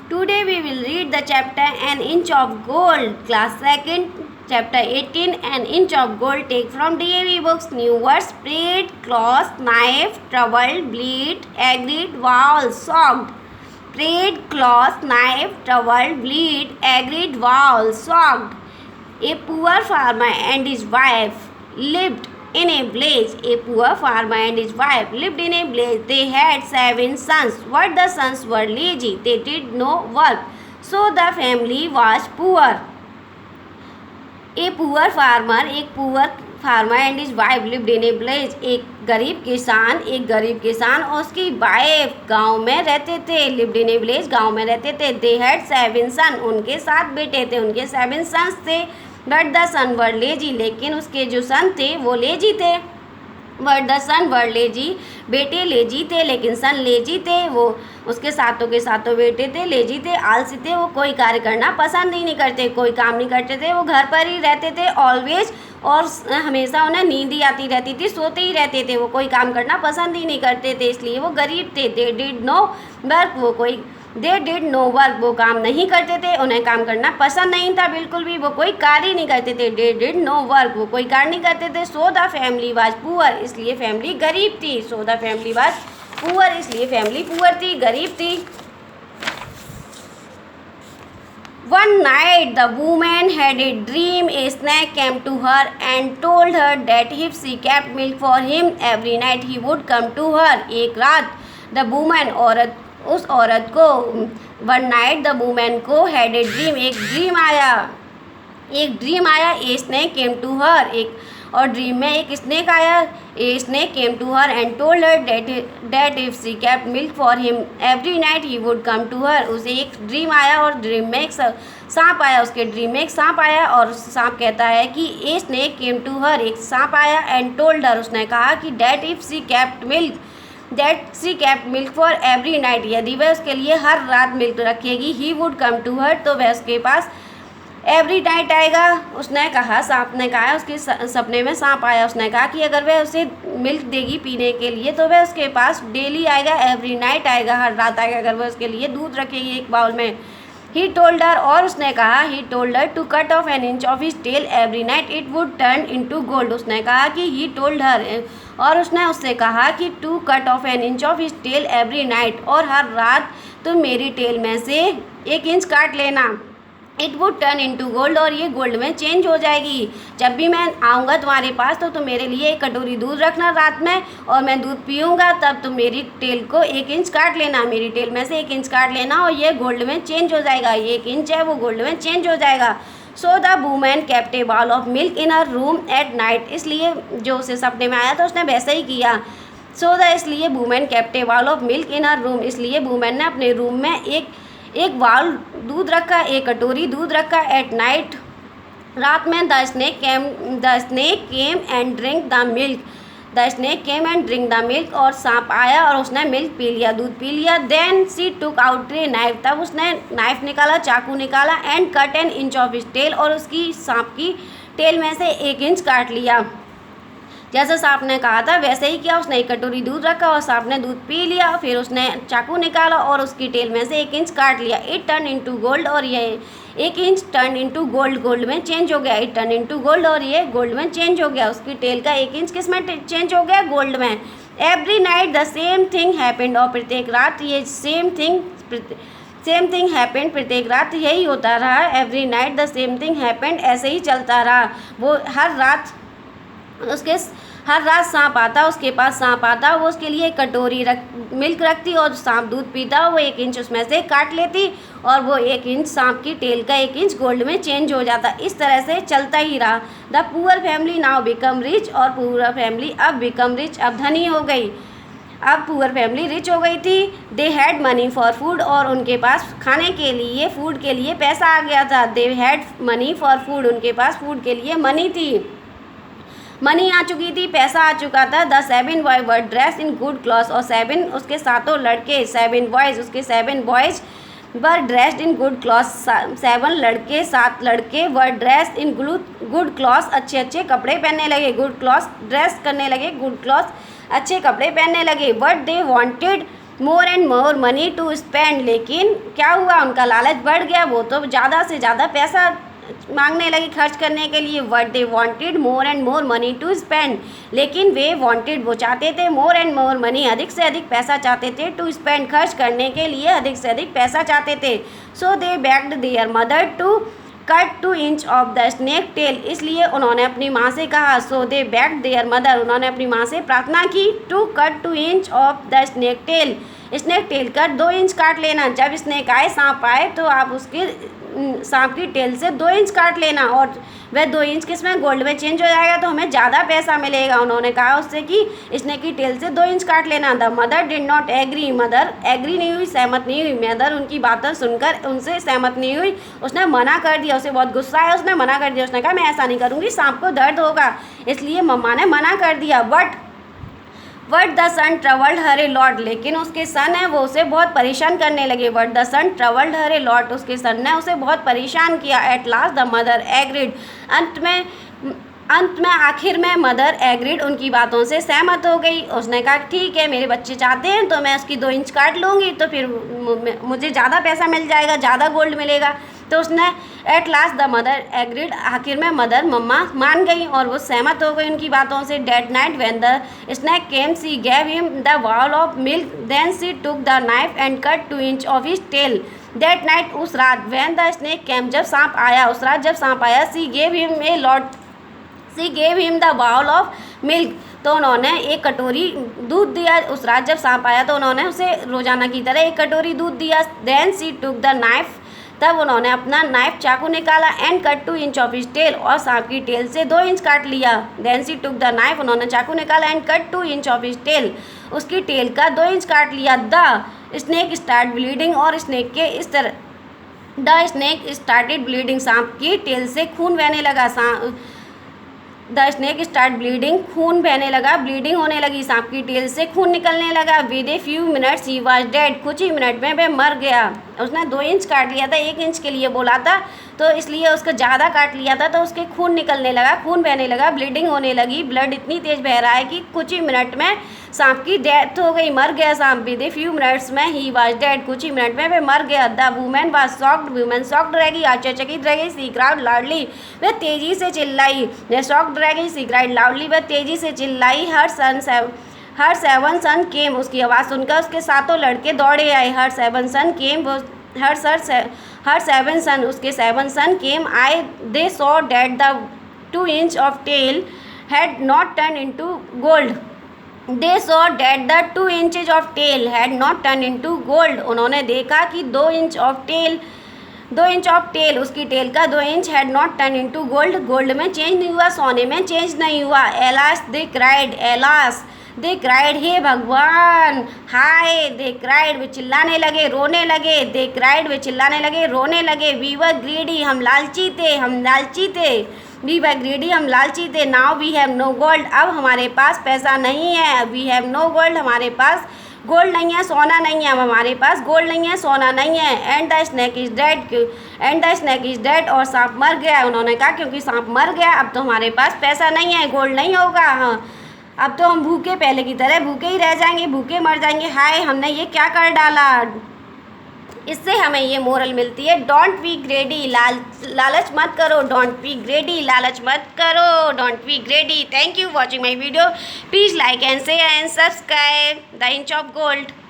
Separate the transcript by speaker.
Speaker 1: Today we will read the chapter An Inch of Gold, class 2nd, chapter 18, An Inch of Gold. Take from DAV books. New words: prayed, cloth, knife, trouble, bleed, agreed, vowel, socked. Prayed, cloth, knife, trouble, bleed, agreed, vowel, socked. A poor farmer and his wife lived in a village. A poor farmer and his wife lived in a village. They had 7 sons. But the sons were lazy. They did no work. So the family was poor. A poor farmer, एक poor farmer and his wife lived in a village. एक गरीब किसान और उसकी wife गांव में रहते थे. lived in a village, गांव में रहते थे. They had 7 sons, उनके 7 बेटे थे. उनके 7 sons थे. But the son were lazy, लेकिन उसके जो सन थे वो लेजी थे. But the son were lazy, बेटे लेजी थे लेकिन सन लेजी थे. वो उसके सातों के सातों बेटे थे, लेजी थे, आलसी थे. वो कोई कार्य करना पसंद ही नहीं करते, कोई काम नहीं करते थे. वो घर पर ही रहते थे ऑलवेज, और हमेशा उन्हें नींद ही आती रहती थी, सोते ही रहते थे. वो कोई काम करना पसंद ही नहीं करते थे, इसलिए वो गरीब थे. दे डिड नो वर्क, वो काम नहीं करते थे. उन्हें काम करना पसंद नहीं था बिल्कुल भी, वो कोई कार्य नहीं करते थे. दे डिड नो वर्क, वो कोई कार्य नहीं करते थे. So the family was poor, इसलिए फैमिली गरीब थी. So the family was poor, इसलिए फैमिली पुअर थी, गरीब थी. One night the woman had a dream. A snake came to her and told her that if she kept milk for him every night he would come to her. एक रात the woman, उस औरत को, one night the woman को had a dream, एक dream आया. A snake came to her, और dream में एक स्नेक आया. A snake came to her and told her that if she kept milk for him every night he would come to her. उसे एक dream आया और dream में एक सांप आया. उसके ड्रीम में एक सांप आया और सांप कहता है कि A snake came to her, एक सांप आया. and told her, उसने कहा कि that she kept milk for every night, यदि वह उसके लिए हर रात मिल्क रखेगी, he would come to her, तो वह उसके पास एवरी नाइट आएगा. उसने कहा, सांप ने कहा, उसके सपने में सांप आया. उसने कहा कि अगर वह उसे मिल्क देगी पीने के लिए तो वह उसके पास डेली आएगा, एवरी नाइट आएगा, हर रात आएगा, अगर वह उसके लिए दूध रखेगी एक बाउल में. ही टोल्ड हर, और उसने कहा, he told her to cut off an inch of his tail every night it would turn into gold. उसने कहा कि ही टोल्ड हर, और उसने उससे कहा कि to cut off an inch of his tail every night, और हर रात तुम मेरी टेल में से 1 इंच काट लेना. It would turn into gold, और ये गोल्ड में चेंज हो जाएगी. जब भी मैं आऊँगा तुम्हारे पास तो तुम मेरे लिए 1 कटोरी दूध रखना रात में, और मैं दूध पीऊँगा तब तुम मेरी टेल को 1 इंच काट लेना, मेरी टेल में से 1 इंच काट लेना, और ये गोल्ड में चेंज हो जाएगा. ये 1 इंच है वो गोल्ड में चेंज हो जाएगा. So the woman kept A ball of milk in her room at night, इसलिए जो उसे सपने में आया था उसने वैसा ही किया. इसलिए woman kept A ball of milk in her room, इसलिए वूमन ने अपने रूम में एक बाउल दूध रखा, 1 कटोरी दूध रखा. एट नाइट, रात में. The snake came and drink the milk, और सांप आया और उसने मिल्क पी लिया, दूध पी लिया. Then she took out a knife, तब उसने नाइफ निकाला, चाकू निकाला. And cut an inch of his tail, और उसकी सांप की टेल में से 1 इंच काट लिया. जैसे सांप ने कहा था वैसे ही किया. उसने 1 कटोरी दूध रखा और सांप ने दूध पी लिया. फिर उसने चाकू निकाला और उसकी टेल में से 1 इंच काट लिया. इट टर्न इनटू गोल्ड, और ये 1 inch turn into gold, gold में चेंज हो गया. इट टर्न इनटू गोल्ड, और ये गोल्ड में चेंज हो गया. उसकी टेल का 1 इंच किस में चेंज हो गया? गोल्ड में. Every night the same thing happened, और प्रत्येक रात ये सेम थिंग हैपेंड, प्रत्येक रात यही होता रहा. Every night the same thing happened, ऐसे ही चलता रहा. वो हर रात सांप आता, उसके पास सांप आता, वो उसके लिए 1 कटोरी मिल्क रखती, और सांप दूध पीता, वो 1 इंच उसमें से काट लेती, और वो 1 इंच सांप की टेल का 1 इंच गोल्ड में चेंज हो जाता. इस तरह से चलता ही रहा. The poor family now become rich, और पुअर फैमिली अब बिकम रिच, अब धनी हो गई. अब पुअर फैमिली रिच हो गई थी. They had money for food, और उनके पास खाने के लिए, फूड के लिए पैसा आ गया था. They had money for food, उनके पास फूड के लिए मनी थी, मनी आ चुकी थी, पैसा आ चुका था. The 7 boy were dress in good cloth, और 7 उसके सातों लड़के, 7 बॉयज़ उसके 7 boys were dressed in good cloth, 7 लड़के 7 लड़के वर ड्रेस्ड इन गुड क्लॉथ, अच्छे अच्छे कपड़े पहनने लगे. गुड क्लॉथ ड्रेस करने लगे, गुड क्लॉथ अच्छे कपड़े पहनने लगे. But they wanted more and more money to spend. लेकिन क्या हुआ, उनका लालच बढ़ गया, वो तो ज़्यादा से ज़्यादा पैसा मांगने लगी खर्च करने के लिए। But they wanted more and more money to spend. लेकिन वे वॉन्टेड, वो चाहते थे, मोर एंड मोर मनी, अधिक से अधिक पैसा चाहते थे, टू स्पेंड, खर्च करने के लिए अधिक से अधिक पैसा चाहते थे। So they begged their mother to cut 2 inch of the snake tail. इसलिए उन्होंने अपनी माँ से कहा, so they begged their mother, उन्होंने अपनी माँ से प्रार्थना की, to cut 2 inch of the snake tail, snake tail का 2 इंच काट लेना। जब स्नेक आए, सांप आए, तो आप उसके सांप की टेल से 2 इंच काट लेना, और वह 2 इंच किस में, गोल्ड में चेंज हो जाएगा, तो हमें ज़्यादा पैसा मिलेगा। उन्होंने कहा उससे कि स्नेक की टेल से 2 इंच काट लेना। The mother did not agree, mother agree नहीं हुई, सहमत नहीं हुई। मदर उनकी बातें सुनकर उनसे सहमत नहीं हुई, उसने मना कर दिया। उसे बहुत गुस्सा आया, उसने मना कर दिया। उसने कहा मैं ऐसा नहीं करूँगी, सांप को दर्द होगा। इसलिए मम्मा ने मना कर दिया। What the son troubled her a lot. लेकिन उसके सन है वो उसे बहुत परेशान करने लगे। What the son troubled her a lot, उसके सन ने उसे बहुत परेशान किया। At last the mother agreed, अंत में आखिर में मदर एग्रीड, उनकी बातों से सहमत हो गई। उसने कहा ठीक है, मेरे बच्चे चाहते हैं तो मैं उसकी 2 इंच काट लूँगी, तो फिर मुझे ज़्यादा पैसा मिल जाएगा, ज़्यादा गोल्ड मिलेगा। तो उसने eight last the mother agreed, आखिर में मदर, मम्मा मान गई और वो सहमत हो गई उनकी बातों से। That night when the snake came she gave him the bowl of milk, then she took the knife and cut 2 inch of his tail. That night, उस रात, व्हेन द स्नेक केम, जब सांप आया, उस रात जब सांप आया, she gave him the bowl of milk, तो उन्होंने एक कटोरी दूध दिया। उस रात जब सांप आया तो उन्होंने उसे रोजाना की तरह एक कटोरी दूध दिया। Then she took the knife, तब उन्होंने अपना नाइफ चाकू निकाला, and cut 2 inch of his tail, और सांप की टेल से 2 इंच काट लिया। Then she took the knife, उन्होंने चाकू निकाला, and cut 2 inch of his tail, उसकी टेल का 2 इंच काट लिया। द स्नेक स्टार्ट ब्लीडिंग, और स्नेक के इस तरह, द स्नेक स्टार्टेड ब्लीडिंग, सांप की टेल से खून बहने लगा। द स्नेक स्टार्ट ब्लीडिंग, खून बहने लगा, ब्लीडिंग होने लगी, सांप की टेल से खून निकलने लगा। With a few minutes he was dead, कुछ ही मिनट में वह मर गया। उसने 2 इंच काट लिया था, 1 इंच के लिए बोला था, तो इसलिए उसको ज़्यादा काट लिया था, तो उसके खून निकलने लगा, खून बहने लगा, ब्लीडिंग होने लगी, ब्लड इतनी तेज बह रहा है कि कुछ ही मिनट में सांप की डेथ हो गई, मर गया सांप। विद ए फ्यू मिनट्स में ही वॉज डेड, कुछ ही मिनट में वह मर गया। The women was shocked, women shocked रह गई, आश्चर्यचकित रह गई। सी क्राउड लाउडली, वह तेजी से चिल्लाई। वह शॉक्ड रह गई, सी क्राउड लाउडली, वह तेजी से चिल्लाई। हर 7 सन केम, उसकी आवाज़ सुनकर उसके 7 लड़के दौड़े आए। हर 7 सन केम, वो हर 7 सन, उसके 7 सन केम आए। They saw that the 2 inch of tail had not turn into gold. They saw that the 2 inches of tail had not turn into gold, उन्होंने देखा कि 2 इंच ऑफ टेल, उसकी टेल का 2 inch had not turn into gold, gold में change नहीं हुआ, सोने में चेंज नहीं हुआ। Alas they cried, alas they cried, हे भगवान, हाय दे क्राइड, वे चिल्लाने लगे, रोने लगे। दे क्राइड, वे चिल्लाने लगे, रोने लगे। वी वर ग्रीडी, हम लालची थे। वी वर ग्रीडी, हम लालची थे। Now we have no gold, अब हमारे पास पैसा नहीं है। वी हैव नो गोल्ड, हमारे पास गोल्ड नहीं है, सोना नहीं है, अब हमारे पास गोल्ड नहीं है, सोना नहीं है। And the snake is dead, और सांप मर गया। उन्होंने कहा क्योंकि सांप मर गया, अब तो हमारे पास पैसा नहीं है, गोल्ड नहीं होगा। हाँ, अब तो हम भूखे, पहले की तरह भूखे ही रह जाएंगे, भूखे मर जाएंगे। हाय, हमने ये क्या कर डाला। इससे हमें ये मोरल मिलती है, डोंट बी ग्रेडी, लालच मत करो। डोंट बी ग्रेडी, लालच मत करो। Don't be ग्रेडी। Thank you watching my video. Please like and share and subscribe the inch of gold.